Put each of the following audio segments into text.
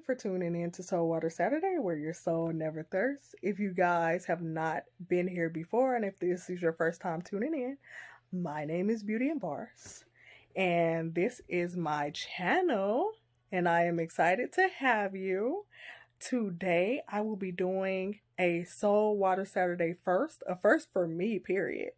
you for tuning in to Soul Water Saturday, where your soul never thirsts. If you guys have not been here before, and if this is your first time tuning in, my name is Beauty N Barzz, and this is my channel, and I am excited to have you. Today, I will be doing a Soul Water Saturday first, a first for me, period.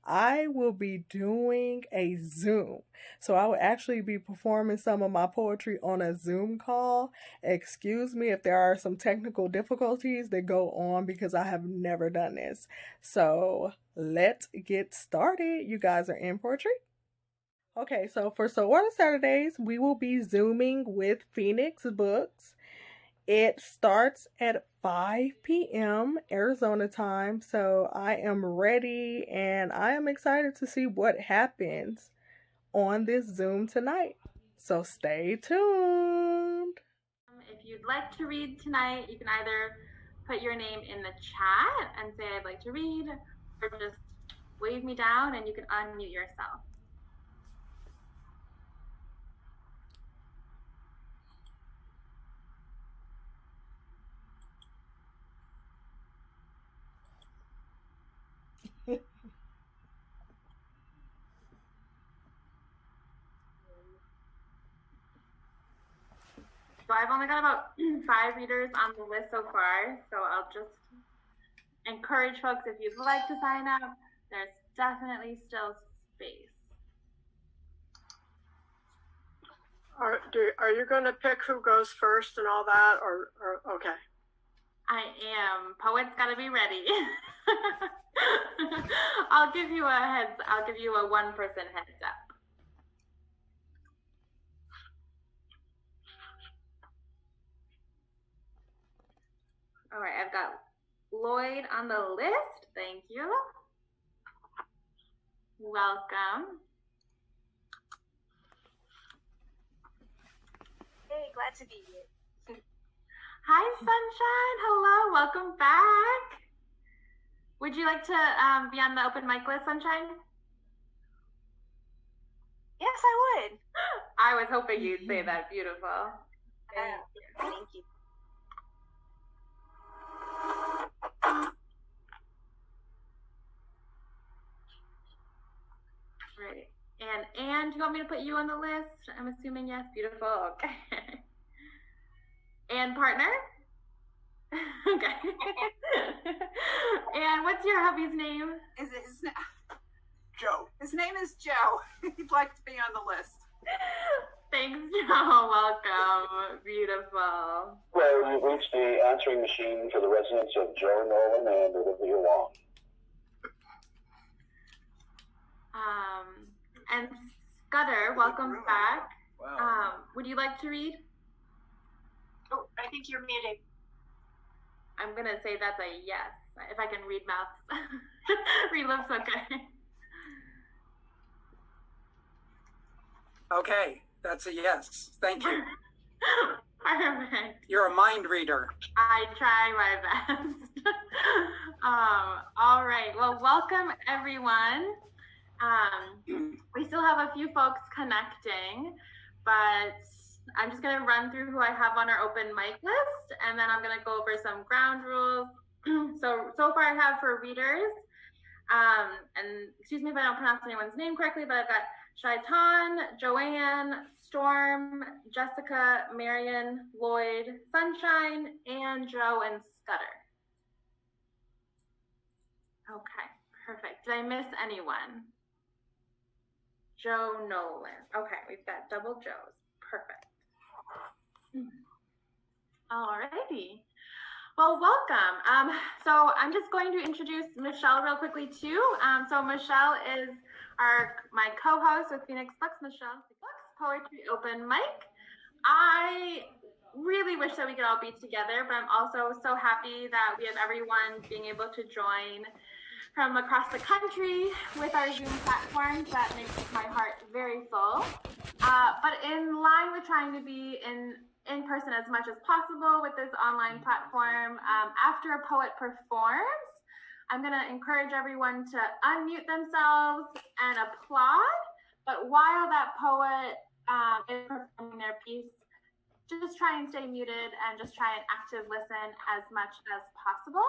I will be doing a Zoom. So I will actually be performing some of my poetry on a Zoom call. Excuse me if there are some technical difficulties that go on because I have never done this. So let's get started. You guys are in for a treat. Okay, so for Soul Water Saturdays, we will be Zooming with Phoenix Books. It starts at 5 p.m. Arizona time, so I am ready and I am excited to see what happens on this Zoom tonight. So stay tuned. If you'd like to read tonight, you can either put your name in the chat and say I'd like to read, or just wave me down and you can unmute yourself. So I've only got about 5 readers on the list so far, so I'll just encourage folks, if you'd like to sign up, there's definitely still space. Are you going to pick who goes first and all that, or okay? I am. Poet's got to be ready. I'll give you a 1% heads up. All right, I've got Lloyd on the list. Thank you. Welcome. Hey, glad to be here. Hi, Sunshine. Hello, welcome back. Would you like to be on the open mic list, Sunshine? Yes, I would. I was hoping you'd say that. Beautiful. Thank you. Great. And do you want me to put you on the list? I'm assuming yes. Beautiful. Okay. And partner? Okay. And what's your hubby's name? Joe. His name is Joe. He'd like to be on the list. Thanks, Joe. Welcome. Beautiful. Well, you've reached the answering machine for the residents of Joe, Nolan, and Olivia Wong. And Scudder, welcome back. Wow. Would you like to read? Oh, I think you're muted. I'm gonna say that's a yes. If I can read mouths. Read lips, okay. Okay, that's a yes. Thank you. Perfect. You're a mind reader. I try my best. All right. Well, welcome everyone. We still have a few folks connecting, but I'm just going to run through who I have on our open mic list, and then I'm going to go over some ground rules. So far I have for readers, and excuse me if I don't pronounce anyone's name correctly, but I've got Shaitan, Joanne, Storm, Jessica, Marion, Lloyd, Sunshine, and Joe and Scudder. Okay, perfect. Did I miss anyone? Joe Nolan. Okay, we've got double Joes. Perfect. Alrighty. Well, welcome. So I'm just going to introduce Michelle real quickly too. So Michelle is my co-host with Phoenix Books, Michelle Books Poetry Open Mic. I really wish that we could all be together, but I'm also so happy that we have everyone being able to join from across the country with our Zoom platforms. That makes my heart very full. But in line with trying to be in person as much as possible with this online platform, after a poet performs, I'm going to encourage everyone to unmute themselves and applaud. But while that poet is performing their piece, just try and stay muted and just try and active listen as much as possible.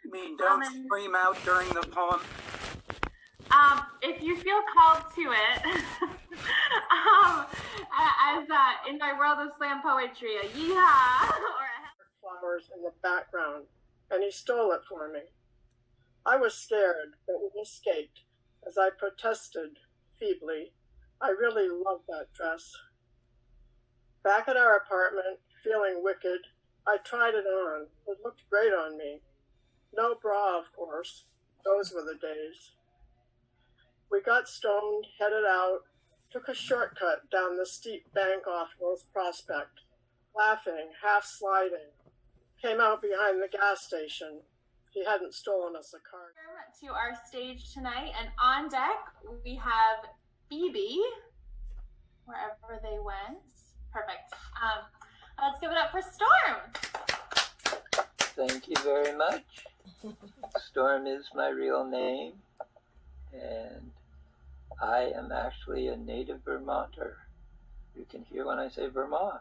You mean don't scream out during the poem? If you feel called to it, as in my world of slam poetry, a yeehaw or a flowers in the background, and he stole it for me. I was scared, but we escaped as I protested feebly. I really loved that dress. Back at our apartment, feeling wicked, I tried it on. It looked great on me. No bra, of course. Those were the days. We got stoned, headed out, took a shortcut down the steep bank off North Prospect, laughing, half sliding. Came out behind the gas station. He hadn't stolen us a car. To our stage tonight, and on deck we have Phoebe, wherever they went. Perfect. Let's give it up for Storm. Thank you very much. Storm is my real name, and I am actually a native Vermonter. You can hear when I say Vermont.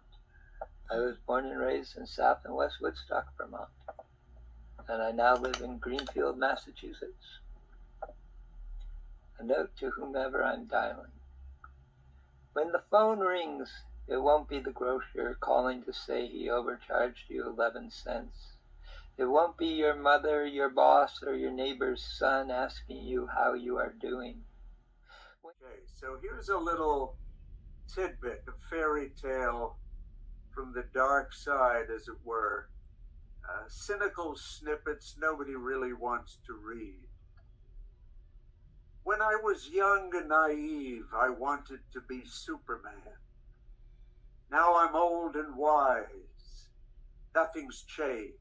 I was born and raised in South and West Woodstock, Vermont, and I now live in Greenfield, Massachusetts. A note to whomever I'm dialing. When the phone rings, it won't be the grocer calling to say he overcharged you 11 cents. It won't be your mother, your boss, or your neighbor's son asking you how you are doing. Okay, so here's a little tidbit, a fairy tale from the dark side, as it were. Cynical snippets nobody really wants to read. When I was young and naive, I wanted to be Superman. Now I'm old and wise. Nothing's changed.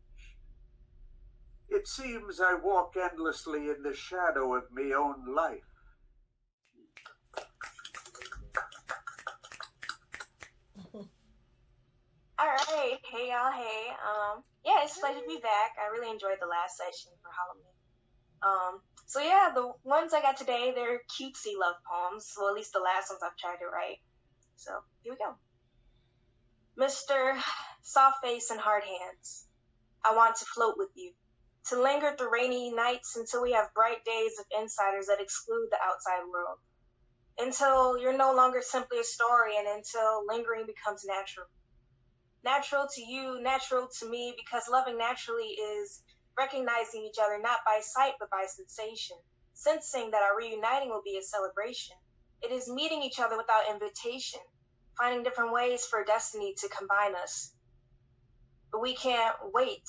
It seems I walk endlessly in the shadow of my own life. All right, hey y'all, hey. Yeah, it's a pleasure to be back. I really enjoyed the last session for Halloween. So yeah, the ones I got today, they're cutesy love poems. Well, at least the last ones I've tried to write. So here we go. Mr. Soft Face and Hard Hands, I want to float with you, to linger through rainy nights until we have bright days of insiders that exclude the outside world. Until you're no longer simply a story, and until lingering becomes natural. Natural to you, natural to me, because loving naturally is recognizing each other not by sight but by sensation, sensing that our reuniting will be a celebration. It is meeting each other without invitation, finding different ways for destiny to combine us. But we can't wait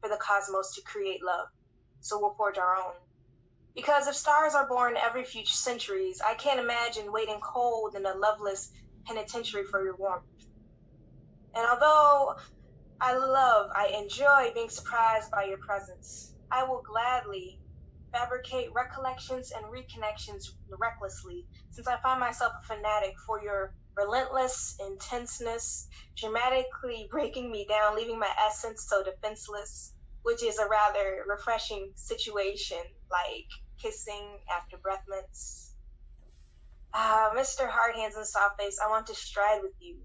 for the cosmos to create love, so we'll forge our own. Because if stars are born every few centuries, I can't imagine waiting cold in a loveless penitentiary for your warmth. And although I enjoy being surprised by your presence, I will gladly fabricate recollections and reconnections recklessly, since I find myself a fanatic for your relentless intenseness, dramatically breaking me down, leaving my essence so defenseless, which is a rather refreshing situation, like kissing after breath mints. Mr. Hard Hands and Soft Face, I want to stride with you,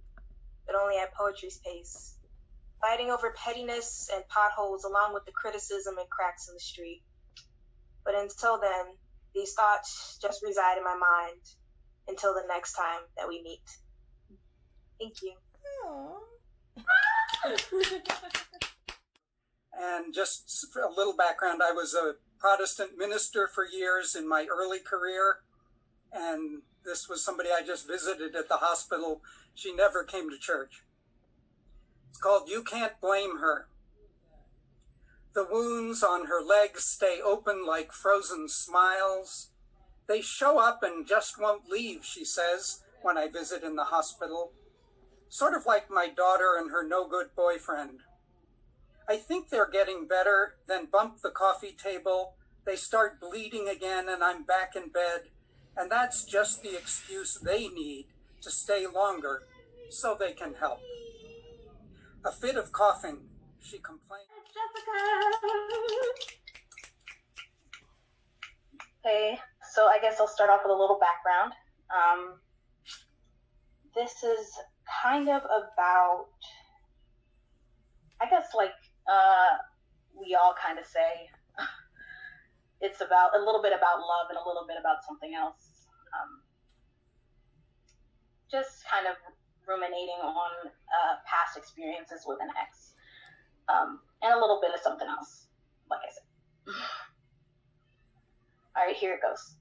but only at poetry's pace, fighting over pettiness and potholes along with the criticism and cracks in the street. But until then, these thoughts just reside in my mind until the next time that we meet. Thank you. And just a little background, I was a Protestant minister for years in my early career, and this was somebody I just visited at the hospital. She never came to church. It's called You Can't Blame Her. The wounds on her legs stay open like frozen smiles. They show up and just won't leave, she says, when I visit in the hospital. Sort of like my daughter and her no-good boyfriend. I think they're getting better, then bump the coffee table. They start bleeding again and I'm back in bed. And that's just the excuse they need to stay longer so they can help. A fit of coughing, she complained. Hey, so I guess I'll start off with a little background. This is kind of about, I guess, like we all kind of say, it's about a little bit about love and a little bit about something else. Just kind of ruminating on past experiences with an ex, and a little bit of something else, like I said. All right, here it goes.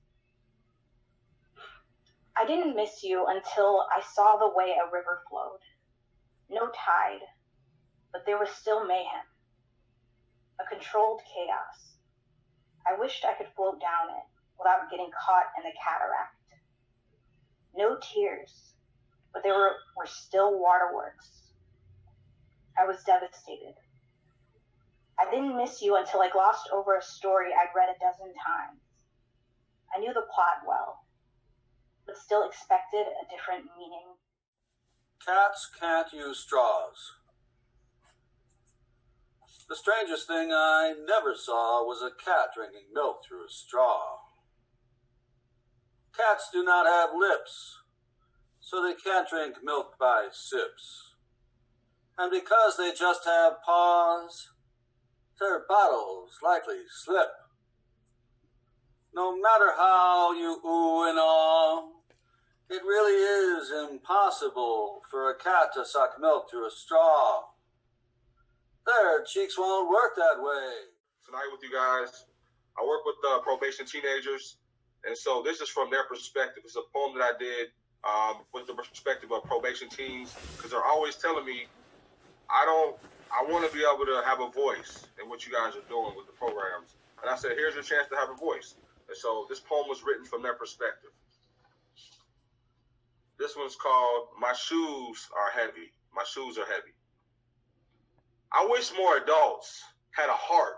I didn't miss you until I saw the way a river flowed. No tide, but there was still mayhem. A controlled chaos. I wished I could float down it without getting caught in the cataract. No tears, but there were still waterworks. I was devastated. I didn't miss you until I glossed over a story I'd read a dozen times. I knew the plot well, but still expected a different meaning. Cats can't use straws. The strangest thing I never saw was a cat drinking milk through a straw. Cats do not have lips, so they can't drink milk by sips. And because they just have paws, their bottles likely slip. No matter how you ooh and ah, it really is impossible for a cat to suck milk through a straw. Their cheeks won't work that way. Tonight with you guys, I work with probation teenagers, and so this is from their perspective. It's a poem that I did with the perspective of probation teens, because they're always telling me, I want to be able to have a voice in what you guys are doing with the programs. And I said, here's your chance to have a voice. And so this poem was written from their perspective. This one's called My Shoes Are Heavy. My Shoes Are Heavy. I wish more adults had a heart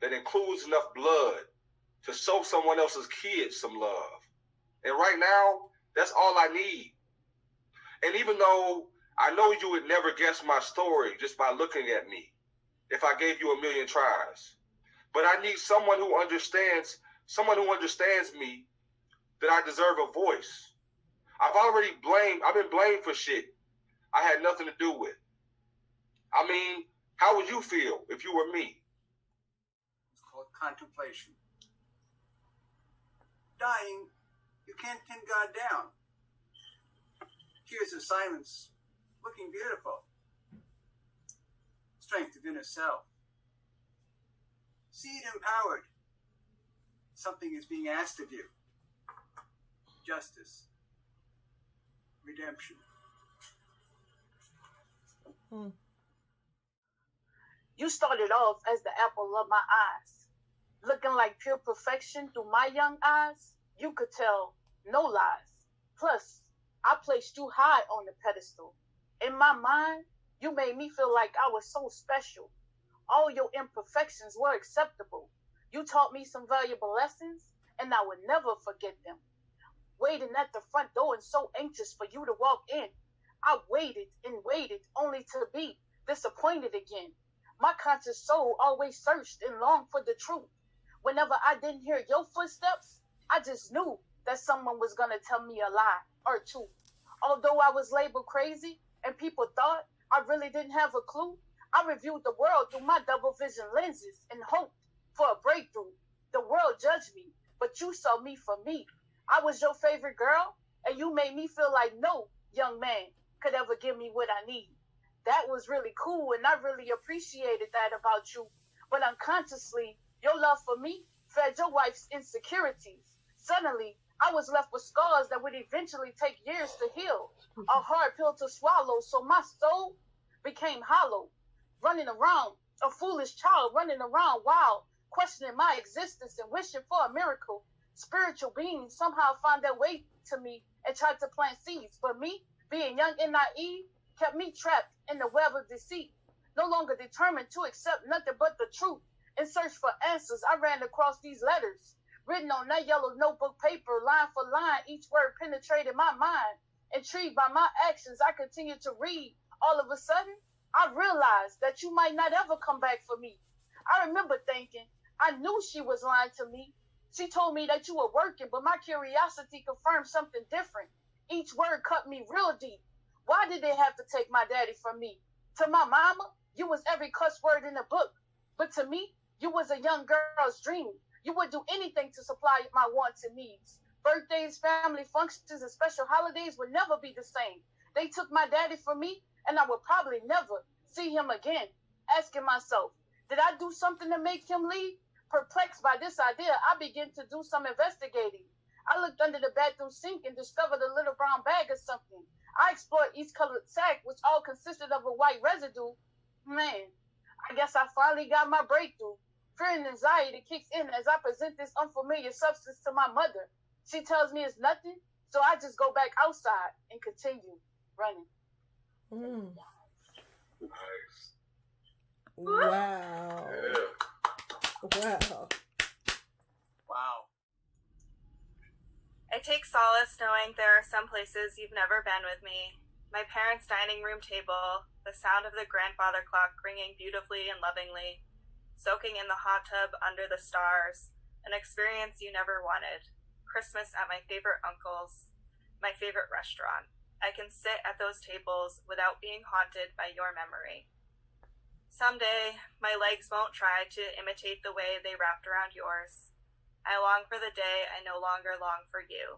that includes enough blood to show someone else's kids some love. And right now, that's all I need. And even though I know you would never guess my story just by looking at me if I gave you a million tries, but I need someone who understands me, that I deserve a voice. I've been blamed for shit I had nothing to do with. I mean, how would you feel if you were me? It's called contemplation. Dying, you can't pin God down. Tears of silence, looking beautiful. Strength of inner self. See it empowered. Something is being asked of you. Justice. Redemption. You started off as the apple of my eyes. Looking like pure perfection through my young eyes, you could tell no lies. Plus, I placed you high on the pedestal. In my mind, you made me feel like I was so special. All your imperfections were acceptable. You taught me some valuable lessons, and I would never forget them. Waiting at the front door and so anxious for you to walk in. I waited and waited only to be disappointed again. My conscious soul always searched and longed for the truth. Whenever I didn't hear your footsteps, I just knew that someone was going to tell me a lie or two. Although I was labeled crazy and people thought I really didn't have a clue, I reviewed the world through my double vision lenses and hoped for a breakthrough. The world judged me, but you saw me for me. I was your favorite girl, and you made me feel like no young man could ever give me what I need. That was really cool, and I really appreciated that about you. But unconsciously, your love for me fed your wife's insecurities. Suddenly, I was left with scars that would eventually take years to heal. A hard pill to swallow, so my soul became hollow. Running around, a foolish child running around wild, questioning my existence and wishing for a miracle. Spiritual beings somehow found their way to me and tried to plant seeds. But me, being young and naive, kept me trapped in the web of deceit. No longer determined to accept nothing but the truth. In search for answers, I ran across these letters, written on that yellow notebook paper, line for line, each word penetrated my mind. Intrigued by my actions, I continued to read. All of a sudden, I realized that you might not ever come back for me. I remember thinking, I knew she was lying to me. She told me that you were working, but my curiosity confirmed something different. Each word cut me real deep. Why did they have to take my daddy from me? To my mama, you was every cuss word in the book. But to me, you was a young girl's dream. You would do anything to supply my wants and needs. Birthdays, family functions, and special holidays would never be the same. They took my daddy from me, and I would probably never see him again. Asking myself, did I do something to make him leave? Perplexed by this idea, I began to do some investigating. I looked under the bathroom sink and discovered a little brown bag or something. I explored each colored sack, which all consisted of a white residue. Man, I guess I finally got my breakthrough. Fear and anxiety kicks in as I present this unfamiliar substance to my mother. She tells me it's nothing, so I just go back outside and continue running. Nice. Wow. Yeah. Wow. Wow. I take solace knowing there are some places you've never been with me. My parents' dining room table, the sound of the grandfather clock ringing beautifully and lovingly, soaking in the hot tub under the stars, an experience you never wanted. Christmas at my favorite uncle's, my favorite restaurant. I can sit at those tables without being haunted by your memory. Someday, my legs won't try to imitate the way they wrapped around yours. I long for the day I no longer long for you.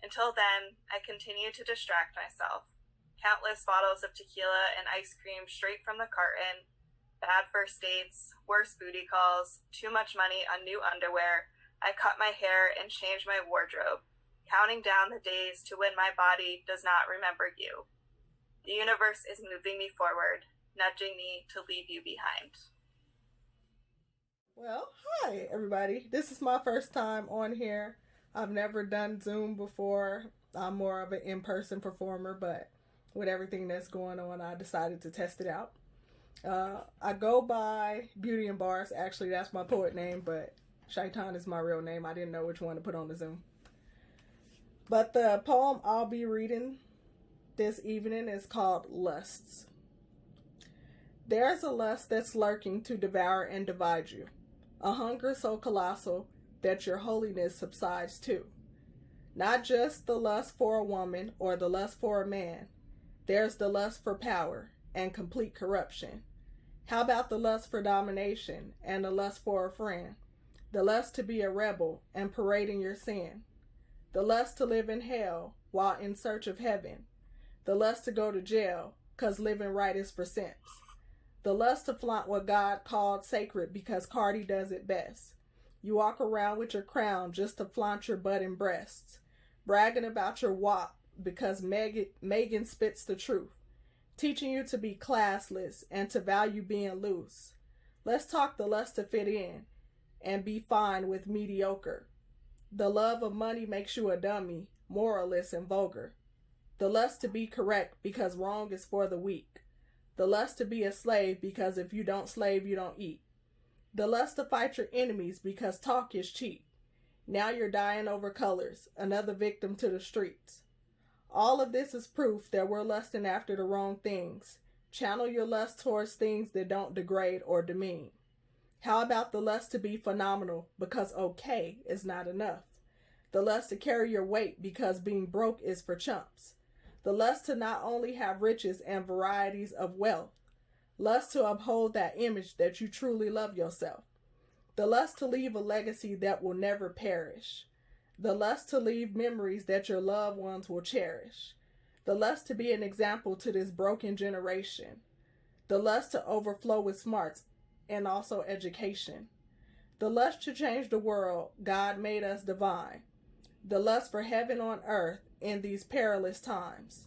Until then, I continue to distract myself. Countless bottles of tequila and ice cream straight from the carton, bad first dates, worse booty calls, too much money on new underwear. I cut my hair and change my wardrobe, counting down the days to when my body does not remember you. The universe is moving me forward, nudging me to leave you behind. Well, hi everybody. This is my first time on here. I've never done Zoom before. I'm more of an in-person performer, but with everything that's going on, I decided to test it out. I go by Beauty N Barzz. Actually, that's my poet name, but Shaitan is my real name. I didn't know which one to put on the Zoom. But the poem I'll be reading this evening is called Lusts. There's a lust that's lurking to devour and divide you. A hunger so colossal that your holiness subsides too. Not just the lust for a woman or the lust for a man. There's the lust for power and complete corruption. How about the lust for domination and the lust for a friend? The lust to be a rebel and parading your sin. The lust to live in hell while in search of heaven. The lust to go to jail 'cause living right is for simps. The lust to flaunt what God called sacred because Cardi does it best. You walk around with your crown just to flaunt your butt and breasts. Bragging about your wop because Megan spits the truth. Teaching you to be classless and to value being loose. Let's talk the lust to fit in and be fine with mediocre. The love of money makes you a dummy, moralist and vulgar. The lust to be correct because wrong is for the weak. The lust to be a slave because if you don't slave, you don't eat. The lust to fight your enemies because talk is cheap. Now you're dying over colors, another victim to the streets. All of this is proof that we're lusting after the wrong things. Channel your lust towards things that don't degrade or demean. How about the lust to be phenomenal because okay is not enough? The lust to carry your weight because being broke is for chumps. The lust to not only have riches and varieties of wealth. Lust to uphold that image that you truly love yourself. The lust to leave a legacy that will never perish. The lust to leave memories that your loved ones will cherish. The lust to be an example to this broken generation. The lust to overflow with smarts and also education. The lust to change the world. God made us divine. The lust for heaven on earth in these perilous times.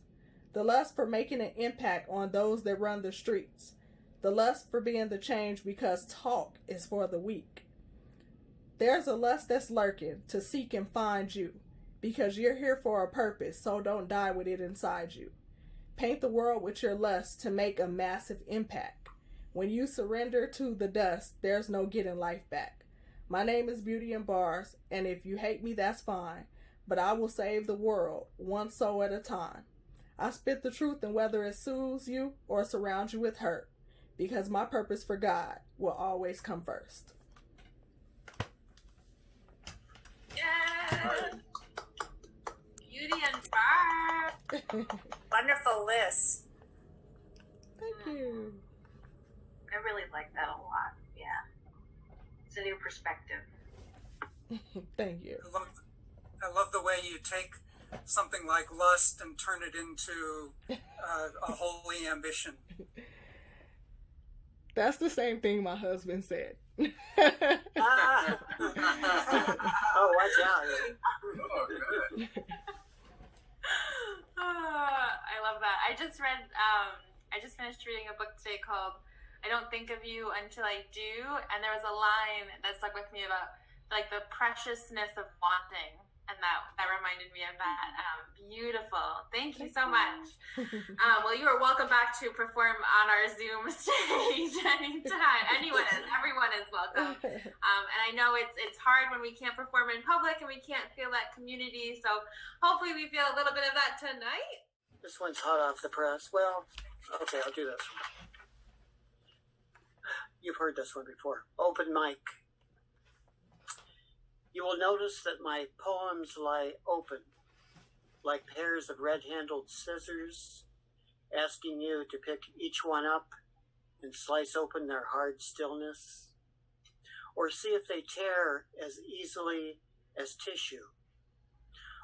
The lust for making an impact on those that run the streets. The lust for being the change because talk is for the weak. There's a lust that's lurking to seek and find you because you're here for a purpose, so don't die with it inside you. Paint the world with your lust to make a massive impact. When you surrender to the dust, there's no getting life back. My name is Beauty N Barzz, and if you hate me, that's fine, but I will save the world, one soul at a time. I spit the truth, and whether it soothes you or surrounds you with hurt, because my purpose for God will always come first. Yes! Beauty N Barzz! Wonderful list. Thank you. I really like that a lot. Yeah. It's a new perspective. Thank you. I love the way you take something like lust and turn it into a holy ambition. That's the same thing my husband said. Oh, watch out. I love that. I just finished reading a book today called I Don't Think of You Until I Do, and there was a line that stuck with me about like the preciousness of wanting, and that reminded me of that. Beautiful. Thank you so much. Well, you are welcome back to perform on our Zoom stage anytime. Everyone is welcome. And I know it's hard when we can't perform in public and we can't feel that community. So hopefully we feel a little bit of that tonight. This one's hot off the press. Well, okay, I'll do this. You've heard this one before. Open mic. You will notice that my poems lie open, like pairs of red-handled scissors, asking you to pick each one up and slice open their hard stillness, or see if they tear as easily as tissue,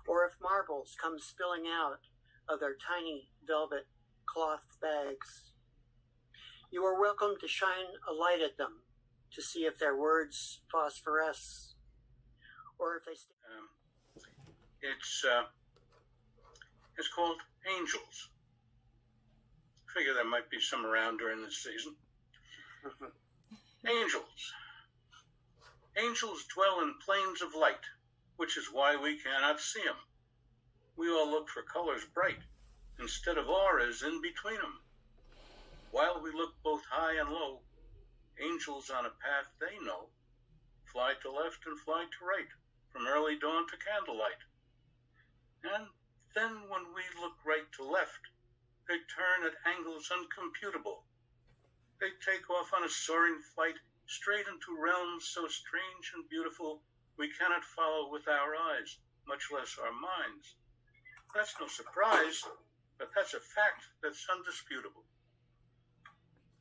or if marbles come spilling out of their tiny velvet cloth bags. You are welcome to shine a light at them to see if their words phosphoresce, or if they it's called Angels. Figure there might be some around during this season. Angels. Angels dwell in plains of light, which is why we cannot see them. We all look for colors bright, instead of auras in between them. While we look both high and low, angels on a path they know fly to left and fly to right, from early dawn to candlelight. And then when we look right to left, they turn at angles uncomputable. They take off on a soaring flight straight into realms so strange and beautiful we cannot follow with our eyes, much less our minds. That's no surprise, but that's a fact that's undisputable.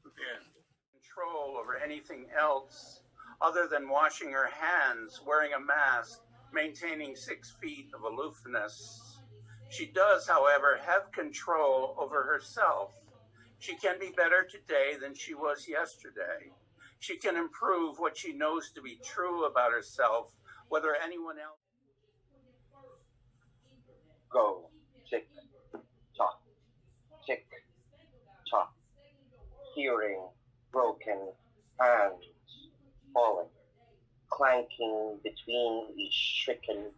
The end. Control over anything else other than washing her hands, wearing a mask, maintaining 6 feet of aloofness. She does, however, have control over herself. She can be better today than she was yesterday. She can improve what she knows to be true about herself, whether anyone else. Go, tick, tock, tick, tock. Hearing, broken hands falling, clanking between each stricken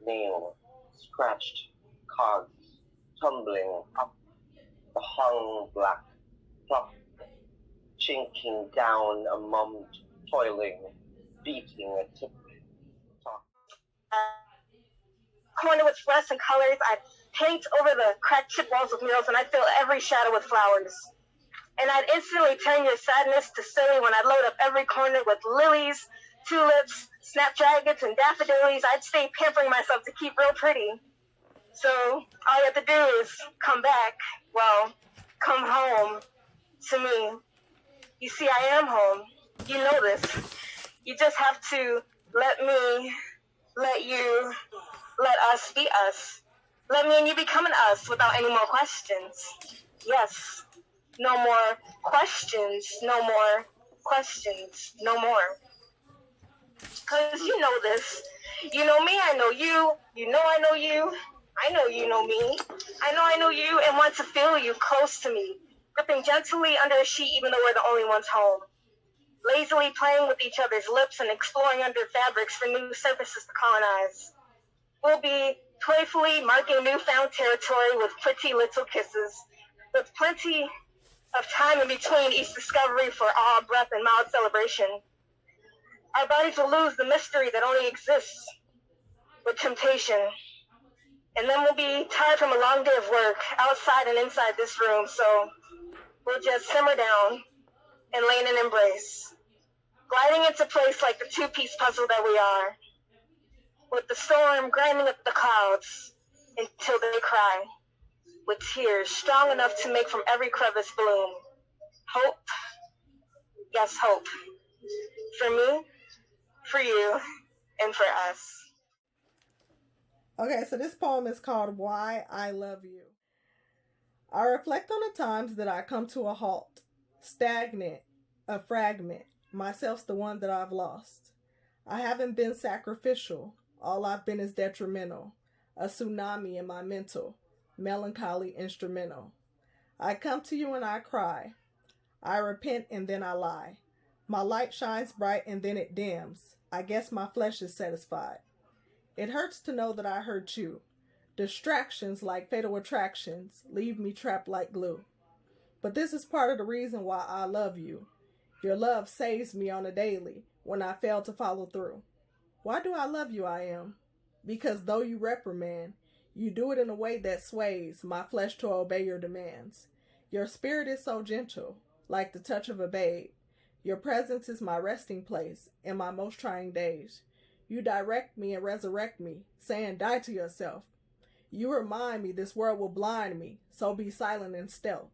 nail, scratched cogs tumbling up the hung black clock, chinking down a mummed toiling, beating a tick-tock. Corner with fluorescent colors, I'd paint over the cracked chip walls with murals, and I'd fill every shadow with flowers. And I'd instantly turn your sadness to silly when I'd load up every corner with lilies, tulips, snapdragons, and daffodils. I'd stay pampering myself to keep real pretty. So all you have to do is come back, well, come home to me. You see, I am home. You know this. You just have to let me, let you, let us be us. Let me and you become an us without any more questions. Yes. No more questions, no more questions, no more. Because you know this. You know me, I know you. You know I know you. I know you know me. I know you and want to feel you close to me, gripping gently under a sheet even though we're the only ones home. Lazily playing with each other's lips and exploring under fabrics for new surfaces to colonize. We'll be playfully marking newfound territory with pretty little kisses, with plenty of time in between each discovery for awe, breath, and mild celebration. Our bodies will lose the mystery that only exists with temptation. And then we'll be tired from a long day of work, outside and inside this room, so we'll just simmer down and lay in an embrace, gliding into place like the two-piece puzzle that we are, with the storm grinding up the clouds until they cry. with tears strong enough to make from every crevice bloom. Hope, yes, hope. For me, for you, and for us. Okay, so this poem is called Why I Love You. I reflect on the times that I come to a halt, stagnant, a fragment, myself's the one that I've lost. I haven't been sacrificial, all I've been is detrimental, a tsunami in my mental, melancholy instrumental. I come to you and I cry, I repent and then I lie. My light shines bright and then it dims, I guess my flesh is satisfied. It hurts to know that I hurt you. Distractions like fatal attractions leave me trapped like glue. But this is part of the reason why I love you. Your love saves me on a daily when I fail to follow through. Why do I love you, I am? Because though you reprimand, you do it in a way that sways my flesh to obey your demands. Your spirit is so gentle, like the touch of a babe. Your presence is my resting place in my most trying days. You direct me and resurrect me, saying, die to yourself. You remind me this world will blind me, so be silent in stealth.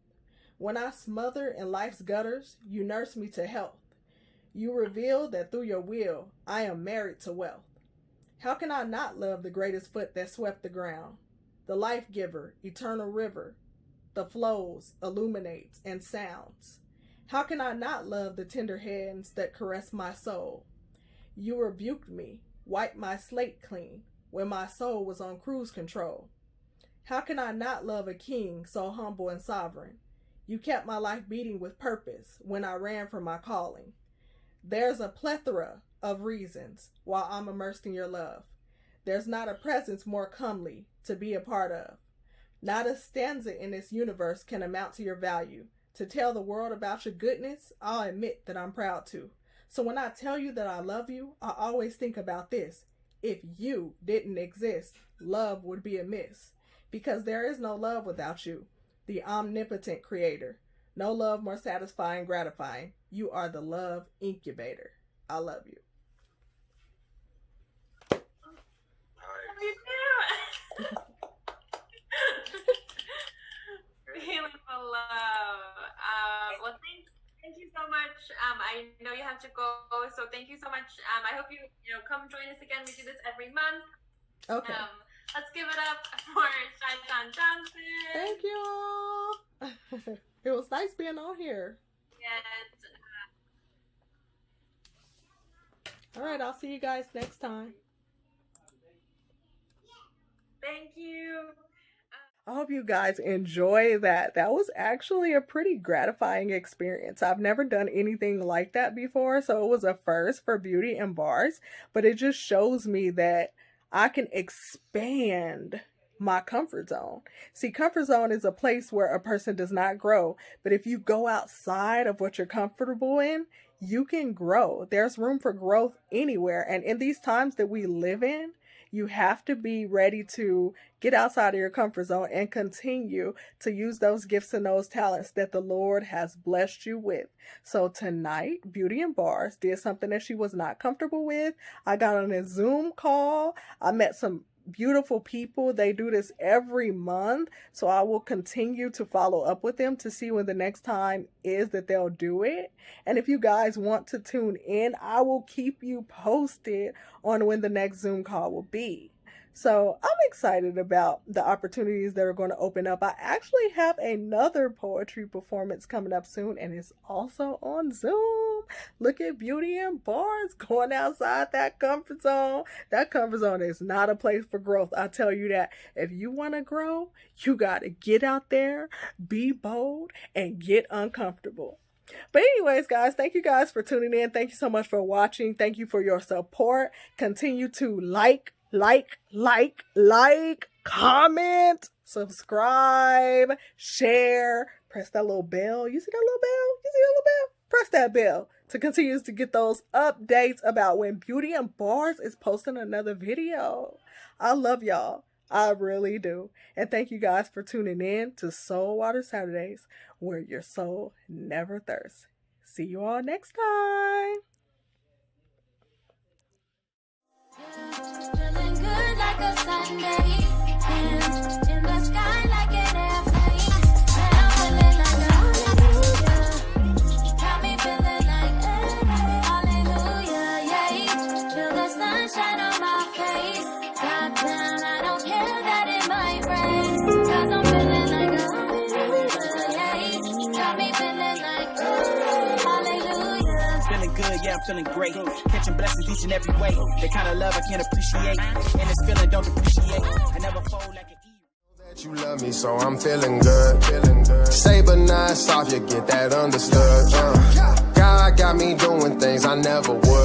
When I smother in life's gutters, you nurse me to health. You reveal that through your will, I am married to wealth. How can I not love the greatest foot that swept the ground? The life giver, eternal river, the flows, illuminates, and sounds. How can I not love the tender hands that caress my soul? You rebuked me, wiped my slate clean, when my soul was on cruise control. How can I not love a king so humble and sovereign? You kept my life beating with purpose when I ran from my calling. There's a plethora of reasons why I'm immersed in your love. There's not a presence more comely to be a part of. Not a stanza in this universe can amount to your value. To tell the world about your goodness, I'll admit that I'm proud to. So when I tell you that I love you, I always think about this. If you didn't exist, love would be amiss. Because there is no love without you, the omnipotent creator. No love more satisfying and gratifying. You are the love incubator. I love you. Feeling the love. Well, thank you so much. I know you have to go, so thank you so much. I hope you come join us again. We do this every month. Okay. Let's give it up for Shaitan Johnson. Thank you all. It was nice being on here. And all right, I'll see you guys next time. Thank you. I hope you guys enjoy that. That was actually a pretty gratifying experience. I've never done anything like that before, so it was a first for Beauty N Barzz, but it just shows me that I can expand my comfort zone. See, comfort zone is a place where a person does not grow, but if you go outside of what you're comfortable in, you can grow. There's room for growth anywhere, and in these times that we live in, you have to be ready to get outside of your comfort zone and continue to use those gifts and those talents that the Lord has blessed you with. So tonight, Beauty N Barzz did something that she was not comfortable with. I got on a Zoom call. I met some beautiful people. They do this every month, so I will continue to follow up with them to see when the next time is that they'll do it. And if you guys want to tune in, I will keep you posted on when the next Zoom call will be. So I'm excited about the opportunities that are going to open up. I actually have another poetry performance coming up soon, and it's also on Zoom. Look at Beauty N Barzz going outside that comfort zone. That comfort zone is not a place for growth. I tell you that. If you want to grow, you got to get out there, be bold, and get uncomfortable. But anyways, guys, thank you guys for tuning in. Thank you so much for watching. Thank you for your support. Continue to like, comment, subscribe, share, press that little bell. You see that little bell? You see that little bell? Press that bell to continue to get those updates about when Beauty N Barzz is posting another video. I love y'all. I really do. And thank you guys for tuning in to Soul Water Saturdays, where your soul never thirsts. See you all next time. Feeling good like a Sunday, hands in the sky like an air. sunshine on my face. Top down, I don't care that it might rain. Cause I'm feeling like a hallelujah. Got me feeling like hallelujah. Feeling good, yeah, I'm feeling great. Catching blessings each and every way. The kind of love I can't appreciate. And this feeling don't depreciate. I never fold like an you love me, so I'm feeling good. Say but not soft, you get that understood. God got me doing things I never would.